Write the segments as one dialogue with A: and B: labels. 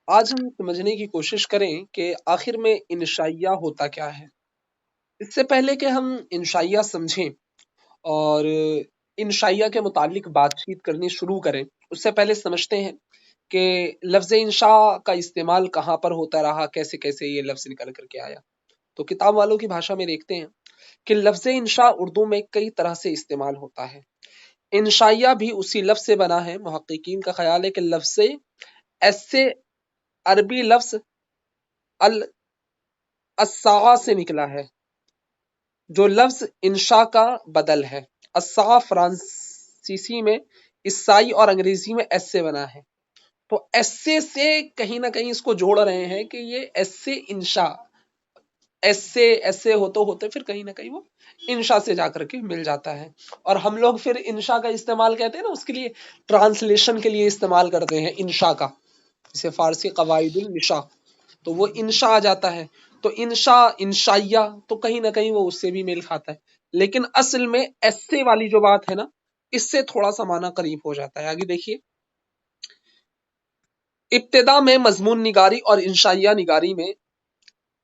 A: آج ہم سمجھنے کی کوشش کریں کہ آخر میں انشائیہ ہوتا کیا ہے۔ اس سے پہلے کہ ہم انشائیہ سمجھیں اور انشائیہ کے متعلق بات چیت کرنی شروع کریں، اس سے پہلے سمجھتے ہیں کہ لفظ انشاء کا استعمال کہاں پر ہوتا رہا، کیسے کیسے یہ لفظ نکل کر کے آیا۔ تو کتاب والوں کی بھاشا میں دیکھتے ہیں کہ لفظ انشاء اردو میں کئی طرح سے استعمال ہوتا ہے۔ انشائیہ بھی اسی لفظ سے بنا ہے۔ محققین کا خیال ہے کہ لفظ ایسے عربی لفظ السعا سے نکلا ہے، جو لفظ انشاء کا بدل ہے۔ السعا فرانسیسی میں عیسائی اور انگریزی میں ایسے بنا ہے، تو ایسے سے کہیں نہ کہیں اس کو جوڑ رہے ہیں کہ یہ ایسے انشاء، ایسے ہوتے پھر کہیں نہ کہیں وہ انشاء سے جا کر کے مل جاتا ہے۔ اور ہم لوگ پھر انشاء کا استعمال کہتے ہیں نا، اس کے لیے ٹرانسلیشن کے لیے استعمال کرتے ہیں انشاء کا، جیسے فارسی قواعد النشاء، تو وہ انشاء آ جاتا ہے۔ تو انشاء، انشائیہ، تو کہیں نہ کہیں وہ اس سے بھی میل کھاتا ہے، لیکن اصل میں ایسے والی جو بات ہے نا، اس سے تھوڑا سا معنی قریب ہو جاتا ہے۔ آگے دیکھیے، ابتدا میں مضمون نگاری اور انشائیہ نگاری میں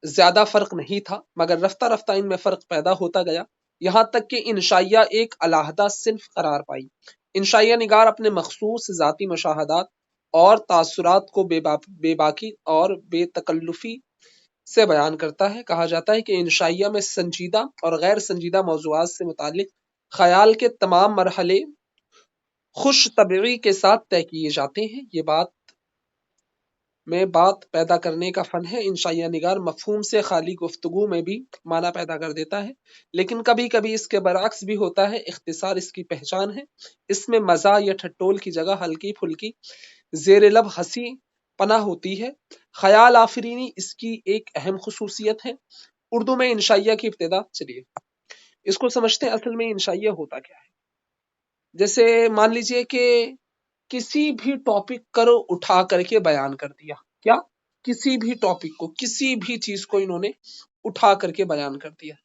A: زیادہ فرق نہیں تھا، مگر رفتہ رفتہ ان میں فرق پیدا ہوتا گیا، یہاں تک کہ انشائیہ ایک علیحدہ صنف قرار پائی۔ انشائیہ نگار اپنے مخصوص ذاتی مشاہدات اور تاثرات کو بے باکی اور بے تکلفی سے بیان کرتا ہے۔ کہا جاتا ہے کہ انشائیہ میں سنجیدہ اور غیر سنجیدہ موضوعات سے متعلق خیال کے تمام مرحلے خوش طبعی کے ساتھ طے کیے جاتے ہیں۔ یہ بات پیدا کرنے کا فن ہے۔ انشائیہ نگار مفہوم سے خالی گفتگو میں بھی معنی پیدا کر دیتا ہے، لیکن کبھی کبھی اس کے برعکس بھی ہوتا ہے۔ اختصار اس کی پہچان ہے۔ اس میں مزاح یا ٹھٹول کی جگہ ہلکی پھلکی زیر لب ہنسی پناہ ہوتی ہے۔ خیال آفرینی اس کی ایک اہم خصوصیت ہے۔ اردو میں انشائیہ کی ابتدا، چلیے اس کو سمجھتے ہیں اصل میں انشائیہ ہوتا کیا ہے۔ جیسے مان لیجئے کہ کسی بھی ٹاپک کو اٹھا کر کے بیان کر دیا، کیا کسی بھی ٹاپک کو، کسی بھی چیز کو انہوں نے اٹھا کر کے بیان کر دیا۔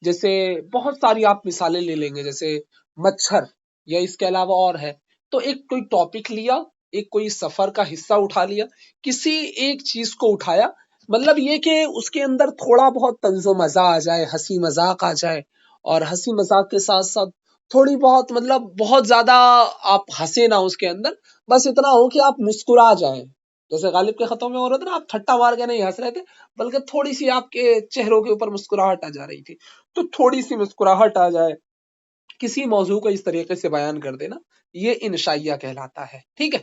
A: جیسے بہت ساری آپ مثالیں لے لیں گے، جیسے مچھر یا اس کے علاوہ اور ہے، تو ایک کوئی ٹاپک لیا، ایک کوئی سفر کا حصہ اٹھا لیا، کسی ایک چیز کو اٹھایا، مطلب یہ کہ اس کے اندر تھوڑا بہت طنز و مزاح آ جائے، ہنسی مذاق آ جائے، اور ہنسی مذاق کے ساتھ ساتھ تھوڑی بہت، مطلب بہت زیادہ آپ ہنسے نہ اس کے اندر، بس اتنا ہو کہ آپ مسکرا جائیں۔ جیسے غالب کے خطوں میں ہو رہا تھا نا، آپ ٹھٹا مار کے نہیں ہنس رہے تھے، بلکہ تھوڑی سی آپ کے چہروں کے اوپر مسکراہٹ آ جا رہی تھی، تو تھوڑی سی مسکراہٹ آ جائے، کسی موضوع کو اس طریقے سے بیان کر دینا، یہ انشائیہ کہلاتا ہے۔ ٹھیک ہے،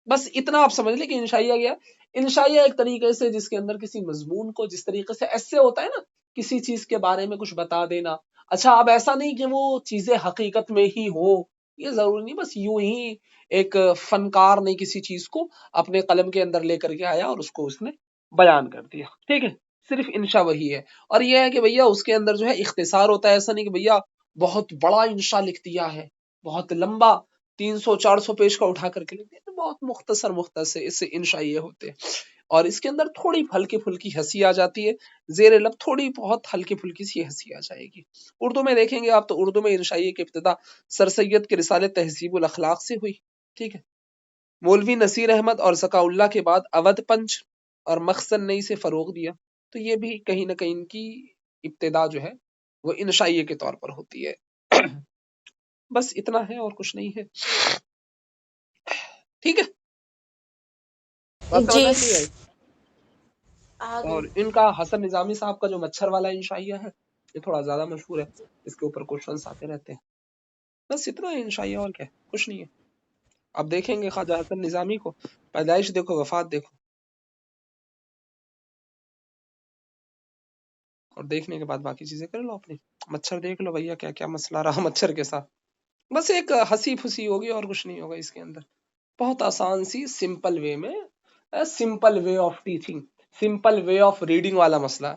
A: بس اتنا آپ سمجھ لیں کہ انشائیہ کیا۔ انشائیہ ایک طریقے سے جس کے اندر کسی مضمون کو، جس طریقے سے ایسے ہوتا ہے نا، کسی چیز کے بارے میں کچھ بتا دینا۔ اچھا، اب ایسا نہیں کہ وہ چیزیں حقیقت میں ہی ہوں، یہ ضروری نہیں، بس یوں ہی ایک فنکار نے کسی چیز کو اپنے قلم کے اندر لے کر کے آیا اور اس کو اس نے بیان کر دیا۔ ٹھیک ہے، صرف انشاء وہی ہے۔ اور یہ ہے کہ بھیا اس کے اندر جو ہے اختصار ہوتا ہے، ایسا نہیں کہ بھیا بہت بڑا انشاء لکھ دیا ہے، بہت لمبا 300-400 پیج کا اٹھا کر کے لکھ دیا، بہت مختصر اس سے انشائیہ ہوتے ہیں۔ اور اس کے اندر تھوڑی ہلکی پھلکی ہنسی آ جاتی ہے، زیر لب تھوڑی بہت ہلکی پھلکی سی ہنسی آ جائے گی۔ اردو میں دیکھیں گے آپ، تو اردو میں انشائیہ کی ابتدا سر سید کے رسالے تہذیب الاخلاق سے ہوئی۔ ٹھیک ہے، مولوی نصیر احمد اور ذکا اللہ کے بعد اودھ پنچ اور مخزن نئی سے فروغ دیا، تو یہ بھی کہیں نہ کہیں ان کی ابتدا جو ہے وہ انشائیہ کے طور پر ہوتی ہے۔ بس اتنا ہے اور کچھ نہیں ہے۔ ٹھیک ہے، بات سمجھ
B: جی
A: میں نہیں آئی؟
B: آگے
A: اور ان کا حسن نظامی صاحب کا جو مچھر والا انشائیہ ہے، یہ تھوڑا زیادہ مشہور ہے، اس کے اوپر کوشچنس آتے رہتے ہیں۔ بس اتنا ہے انشائیہ، اور کیا ہے؟ کچھ نہیں ہے۔ اب دیکھیں گے خواجہ حسن نظامی کو، پیدائش دیکھو، وفات دیکھو، اور دیکھنے کے بعد باقی چیزیں کر لو اپنی۔ مچھر دیکھ لو بھیا، کیا کیا مسئلہ رہا مچھر کے ساتھ۔ بس ایک ہنسی پھسی ہوگی اور کچھ نہیں ہوگا اس کے اندر، بہت آسان سی سمپل وے میں، simple way of teaching, simple way of reading والا مسئلہ،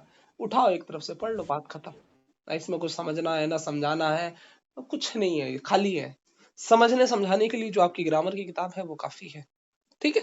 A: اٹھاؤ ایک طرف سے پڑھ لو، بات ختم۔ اس میں کچھ سمجھنا ہے نہ سمجھانا ہے، کچھ نہیں ہے، خالی ہے۔ سمجھنے سمجھانے کے لیے جو آپ کی گرامر کی کتاب ہے وہ کافی ہے۔ ٹھیک ہے،